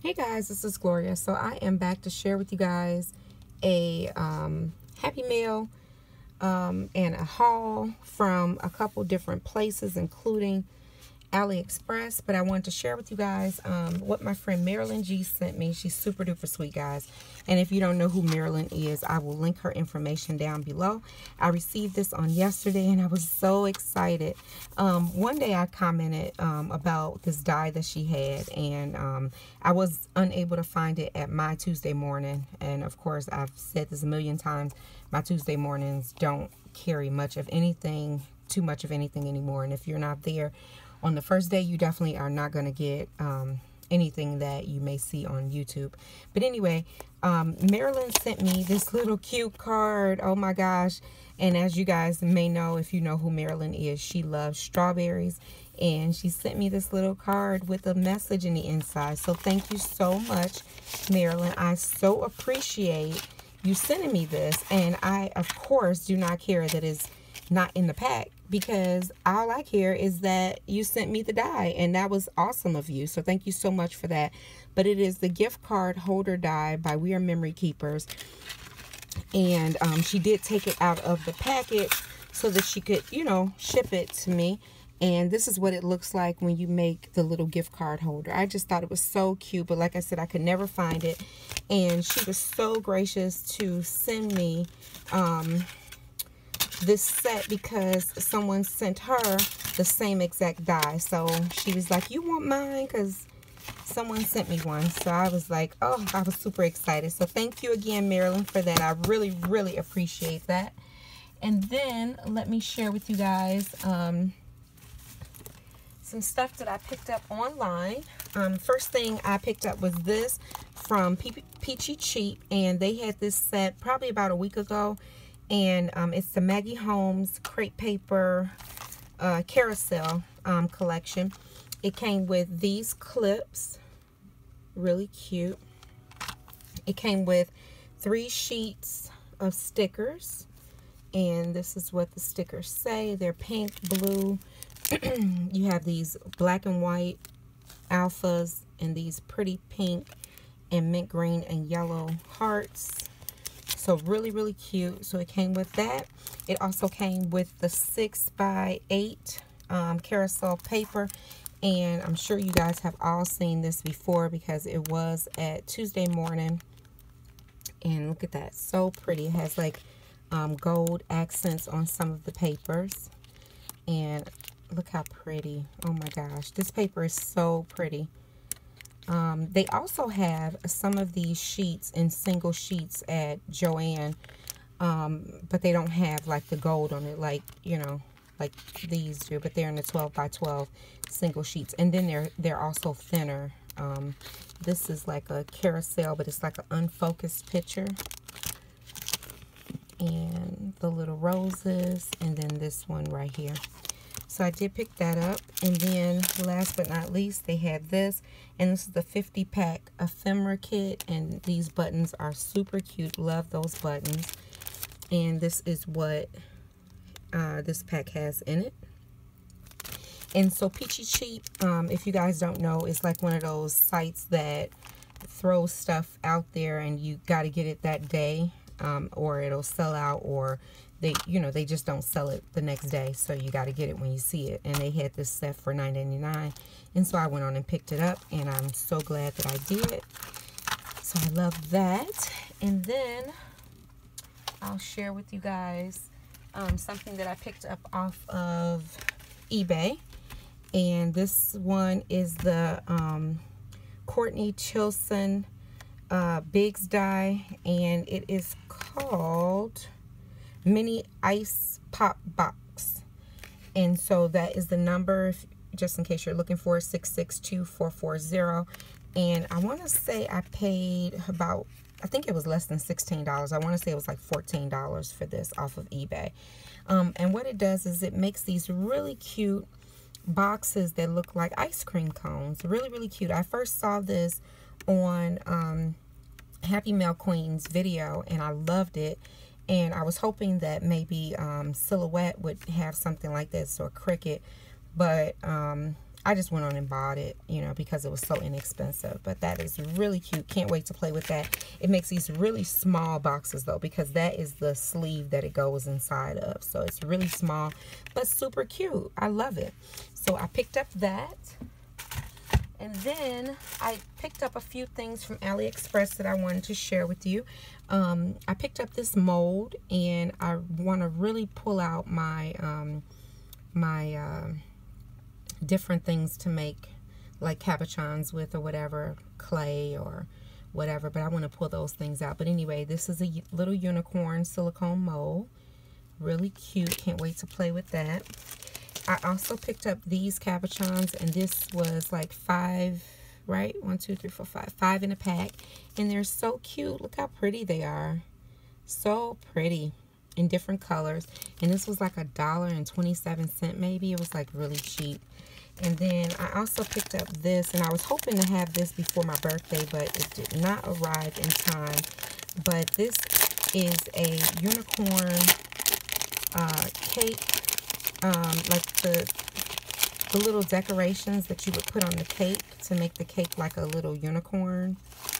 Hey guys, this is Gloria. So I am back to share with you guys a Happy Mail and a haul from a couple different places, including AliExpress. But I wanted to share with you guys what my friend Marilyn G sent me. She's super duper sweet, guys. And if you don't know who Marilyn is, I will link her information down below. I received this on yesterday and I was so excited. One day I commented about this die that she had, and I was unable to find it at my Tuesday morning. And of course, I've said this a million times, my Tuesday mornings don't carry much of anything, too much of anything anymore. And if you're not there on the first day, you definitely are not going to get anything that you may see on YouTube. But anyway, Marilyn sent me this little cute card. Oh my gosh. And as you guys may know, if you know who Marilyn is, she loves strawberries. And she sent me this little card with a message in the inside. So thank you so much, Marilyn. I so appreciate you sending me this. And I, of course, do not care that it's not in the pack, because all I care is that you sent me the die, and that was awesome of you. So thank you so much for that. But it is the gift card holder die by We Are Memory Keepers, and she did take it out of the packet so that she could, you know, ship it to me. And this is what it looks like when you make the little gift card holder. I just thought it was so cute, but like I said, I could never find it. And she was so gracious to send me this set because someone sent her the same exact die. So she was like, you want mine? Because someone sent me one. So I was like, oh, I was super excited. So thank you again, Marilyn, for that. I really, really appreciate that. And then let me share with you guys some stuff that I picked up online. First thing I picked up was this from Peachy Cheap, and they had this set probably about a week ago. And it's the Maggie Holmes crepe paper carousel collection. It came with these clips, really cute. It came with 3 sheets of stickers, and this is what the stickers say. They're pink, blue. You have these black and white alphas and these pretty pink and mint green and yellow hearts. So really, really cute. So it came with that. It also came with the 6x8 carousel paper. And I'm sure you guys have all seen this before because it was at Tuesday morning. And look at that. So pretty. It has like gold accents on some of the papers. And look how pretty. Oh my gosh. This paper is so pretty. They also have some of these sheets in single sheets at Joann, but they don't have like the gold on it, like, you know, like these do, but they're in the 12x12 single sheets. And then they're also thinner. This is like a carousel, but it's like an unfocused picture. And the little roses, and then this one right here. So I did pick that up. And then last but not least, they had this. And this is the 50-pack ephemera kit. And these buttons are super cute. Love those buttons. And this is what this pack has in it. And so Peachy Cheap, if you guys don't know, is like one of those sites that throws stuff out there and you got to get it that day, or it'll sell out, or they, you know, they just don't sell it the next day, so you got to get it when you see it. And they had this set for $9.99, and so I went on and picked it up, and I'm so glad that I did. So I love that. And then I'll share with you guys something that I picked up off of eBay, and this one is the Courtney Chilson Biggs die, and it is called Mini Ice Pop Box. And so that is the number, just in case you're looking for it, 662440. And I want to say I paid about, I think it was less than $16. I want to say it was like $14 for this off of eBay. And what it does is it makes these really cute boxes that look like ice cream cones. Really, really cute. I first saw this on Happy Mail Queen's video, and I loved it. And I was hoping that maybe Silhouette would have something like this, or Cricut. But I I just went on and bought it, you know, because it was so inexpensive. But that is really cute. Can't wait to play with that. It makes these really small boxes, though, because that is the sleeve that it goes inside of. So it's really small, but super cute. I love it. So I picked up that. And then I picked up a few things from AliExpress that I wanted to share with you. I picked up this mold, and I want to really pull out my different things to make like cabochons with or whatever, clay or whatever, but I want to pull those things out. But anyway, this is a little unicorn silicone mold. Really cute. Can't wait to play with that. I also picked up these cabochons, and this was like 5, right? 1, 2, 3, 4, 5. 5 in a pack. And they're so cute. Look how pretty they are. So pretty. In different colors. And this was like $1.27 maybe. It was like really cheap. And then I also picked up this, and I was hoping to have this before my birthday, but it did not arrive in time. But this is a unicorn cake, like the little decorations that you would put on the cake to make the cake like a little unicorn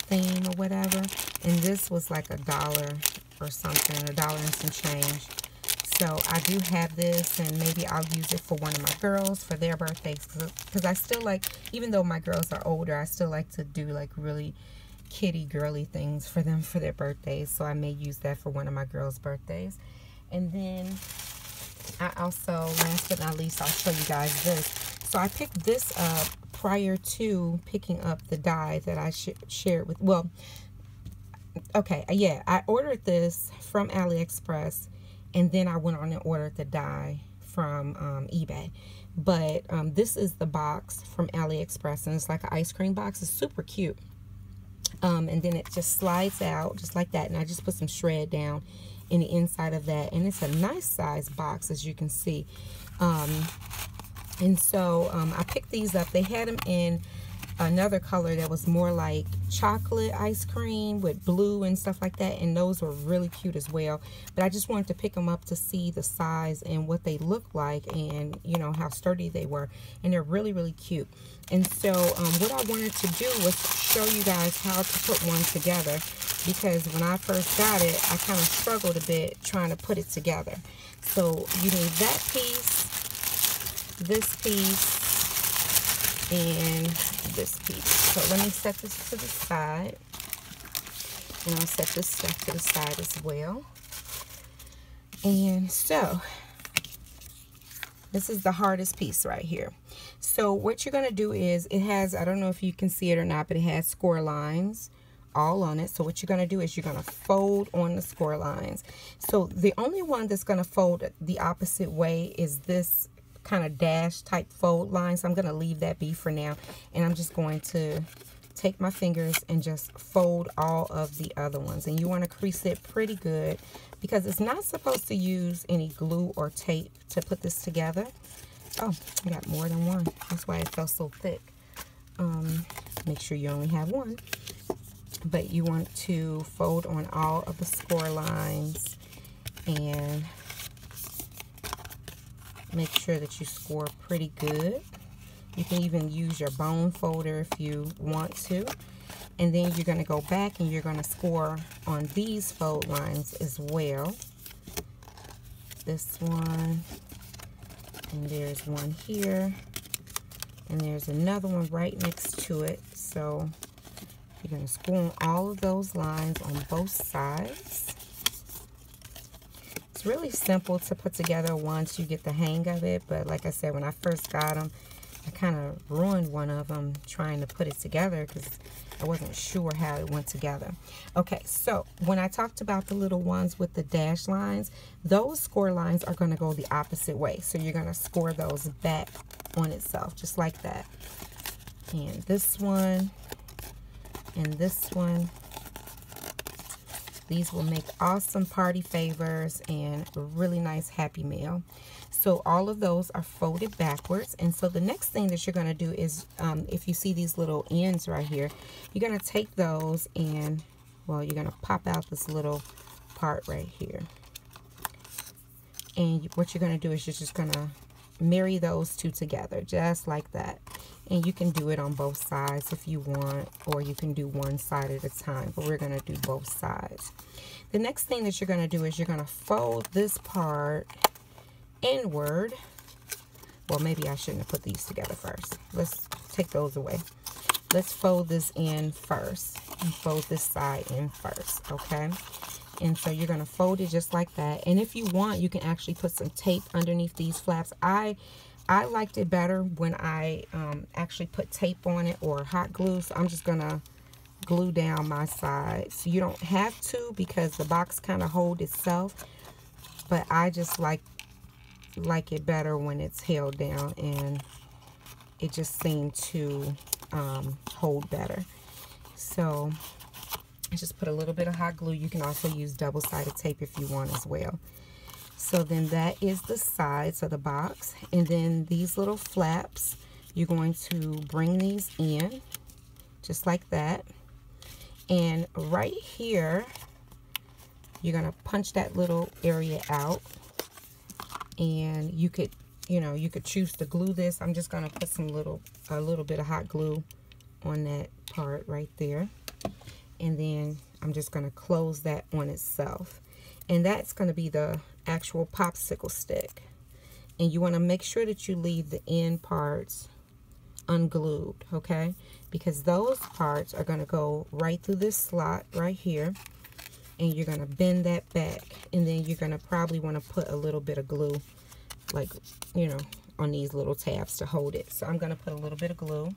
theme or whatever. And this was like $1 or something, $1 and some change. So I do have this, and maybe I'll use it for one of my girls for their birthdays, because I still like, even though my girls are older, I still like to do like really kitty girly things for them for their birthdays. So I may use that for one of my girls' birthdays. And then I also, last but not least, I'll show you guys this. So I picked this up prior to picking up the die that I shared with, well, okay, yeah, I ordered this from AliExpress, and then I went on and ordered the die from eBay. But this is the box from AliExpress, and it's like an ice cream box. It's super cute. And then it just slides out just like that, and I just put some shred down in the inside of that, and it's a nice size box, as you can see. And so I picked these up. They had them in another color that was more like chocolate ice cream with blue and stuff like that, and those were really cute as well. But I just wanted to pick them up to see the size and what they look like, and you know how sturdy they were, and they're really, really cute. And so what I wanted to do was show you guys how to put one together, because when I first got it, I kind of struggled a bit trying to put it together. So you need that piece, this piece, and this piece. So let me set this to the side, and I'll set this stuff to the side as well. And so this is the hardest piece right here. So what you're going to do is, it has, I don't know if you can see it or not, but it has score lines all on it. So what you're going to do is you're going to fold on the score lines. So the only one that's going to fold the opposite way is this kind of dash type fold line. So I'm going to leave that be for now, and I'm just going to take my fingers and just fold all of the other ones. And you want to crease it pretty good, because it's not supposed to use any glue or tape to put this together. Oh, I got more than one. That's why it felt so thick. Make sure you only have one. But you want to fold on all of the score lines and make sure that you score pretty good. You can even use your bone folder if you want to. And then you're going to go back and you're going to score on these fold lines as well. This one, and there's one here, and there's another one right next to it. So you're going to score on all of those lines on both sides. It's really simple to put together once you get the hang of it, but like I said, when I first got them, I kind of ruined one of them trying to put it together because I wasn't sure how it went together. Okay, so when I talked about the little ones with the dash lines, those score lines are going to go the opposite way. So you're going to score those back on itself, just like that. And this one, and this one. These will make awesome party favors and a really nice Happy Meal. So all of those are folded backwards. And so the next thing that you're going to do is, if you see these little ends right here, you're going to take those and, well, you're going to pop out this little part right here. And what you're going to do is you're just going to marry those two together, just like that. And you can do it on both sides if you want, or you can do one side at a time, but we're going to do both sides. The next thing that you're going to do is you're going to fold this part inward. Well, maybe I shouldn't have put these together first. Let's take those away. Let's fold this in first, and fold this side in first, okay? And so you're going to fold it just like that. And if you want, you can actually put some tape underneath these flaps. I liked it better when I actually put tape on it or hot glue. So I'm just going to glue down my side. So you don't have to, because the box kind of holds itself. But I just like it better when it's held down, and it just seemed to hold better. So I just put a little bit of hot glue. You can also use double-sided tape if you want as well. So then that is the sides of the box. And then these little flaps, you're going to bring these in just like that. And right here, you're going to punch that little area out. And you could, you could choose to glue this. I'm just going to put a little bit of hot glue on that part right there. And then I'm just going to close that on itself. And that's going to be the actual popsicle stick. And you want to make sure that you leave the end parts unglued, okay? Because those parts are going to go right through this slot right here. And you're going to bend that back. And then you're going to probably want to put a little bit of glue, like, on these little tabs to hold it. So I'm going to put a little bit of glue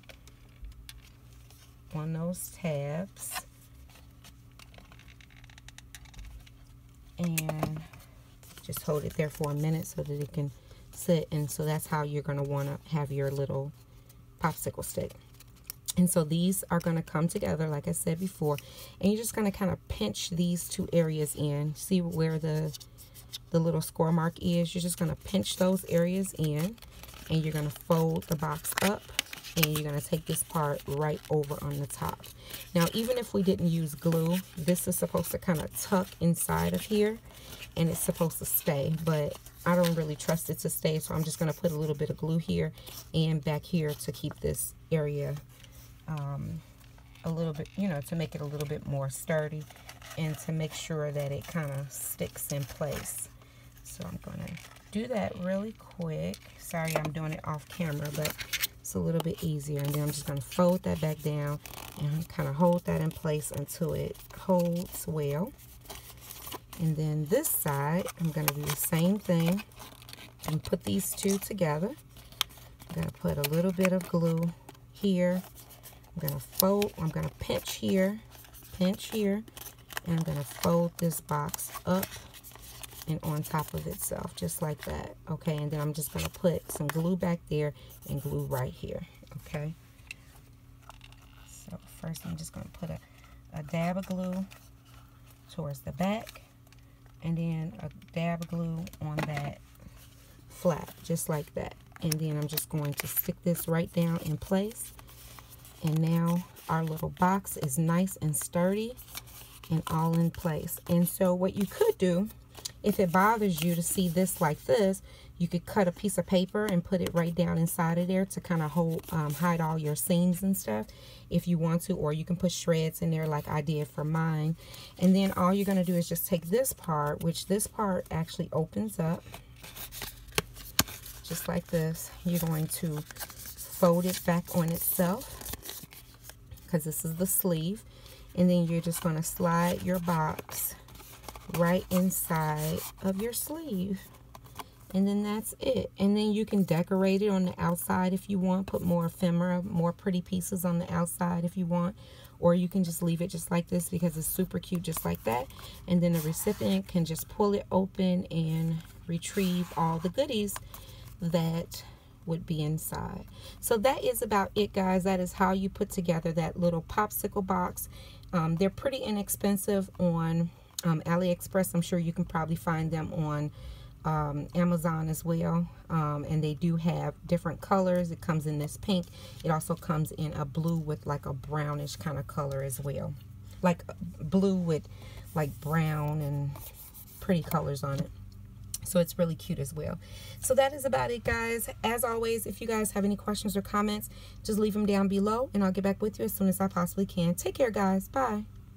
on those tabs. And just hold it there for a minute so that it can sit. And so that's how you're going to want to have your little popsicle stick. And so these are going to come together, like I said before. And you're just going to kind of pinch these two areas in. See where the little score mark is? You're just going to pinch those areas in. And you're going to fold the box up. And you're going to take this part right over on the top. Now, even if we didn't use glue, this is supposed to kind of tuck inside of here. And it's supposed to stay. But I don't really trust it to stay. So I'm just going to put a little bit of glue here and back here to keep this area a little bit, to make it a little bit more sturdy. And to make sure that it kind of sticks in place. So I'm going to do that really quick. Sorry, I'm doing it off camera, but it's a little bit easier. And then I'm just going to fold that back down and kind of hold that in place until it holds well. And then this side, I'm going to do the same thing and put these two together. I'm going to put a little bit of glue here. I'm going to fold, I'm going to pinch here, and I'm going to fold this box up and on top of itself, just like that. Okay, and then I'm just going to put some glue back there and glue right here. Okay, so first I'm just going to put a dab of glue towards the back, and then a dab of glue on that flap, just like that. And then I'm just going to stick this right down in place. And now our little box is nice and sturdy and all in place. And so what you could do, if it bothers you to see this like this, you could cut a piece of paper and put it right down inside of there to kind of hold, hide all your seams and stuff if you want to. Or you can put shreds in there like I did for mine. And then all you're going to do is just take this part, which this part actually opens up. Just like this. You're going to fold it back on itself, because this is the sleeve. And then you're just going to slide your box right inside of your sleeve. And then that's it. And then you can decorate it on the outside if you want. Put more ephemera, more pretty pieces on the outside if you want. Or you can just leave it just like this because it's super cute just like that. And then the recipient can just pull it open and retrieve all the goodies that would be inside. So that is about it, guys. That is how you put together that little popsicle box. They're pretty inexpensive on AliExpress. I'm sure you can probably find them on Amazon as well. And they do have different colors. It comes in this pink. It also comes in a blue with like a brownish kind of color as well. Like blue with like brown and pretty colors on it. So it's really cute as well. So that is about it, guys. As always, if you guys have any questions or comments, just leave them down below and I'll get back with you as soon as I possibly can. Take care, guys. Bye.